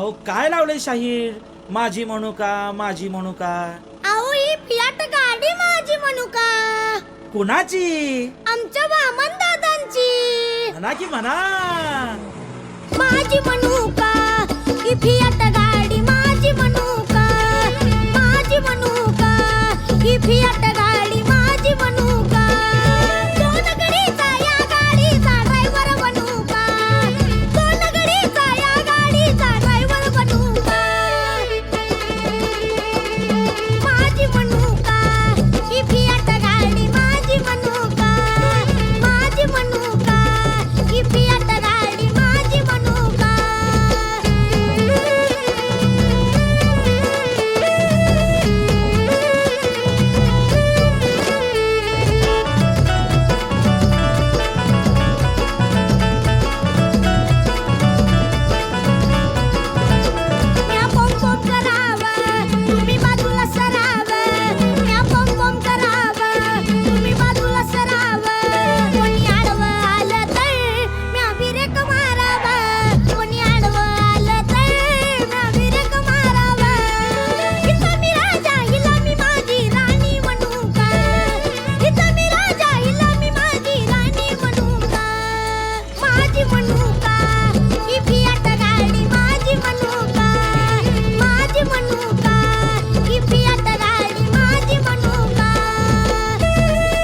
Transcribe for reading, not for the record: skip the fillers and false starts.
अहो काय लावलंय शाहीर? माझी म्हणू का, माझी म्हणू का? अहो ही फियाट गाडी माझी म्हणू का? कुणाची? आमच्या वामन दादांची. म्हणा की म्हणा. माझी म्हणू का ही फियाट गाडी माझी म्हणू का? माझी म्हणू का ही फियाट गाडी माझी म्हणू का? दोन गडीचा या गाडीचा ड्रायव्हर बनू का? दोन गडीचा या गाडीचा ड्रायव्हर बनू का? माझी म्हणू का ही फियाट गाडी माझी म्हणू का? माझी म्हणू का ही फियाट गाडी माझी म्हणू का? म्या बॉम्ब बॉम्ब करावं तुम्ही बाजूला सरावं. म्या बॉम्ब बॉम्ब करावं तुम्ही बाजूला सरावं. कोणी आडवं आलं तर म्या बिरेक मारावं. कोणी आडवं आलं तर म्या बिरेक मारावं. इथं मी राजा हिला मी माझी राणी म्हणू का? इथं मी राजा हिला मी माझी राणी म्हणू का? माझी म्हणू का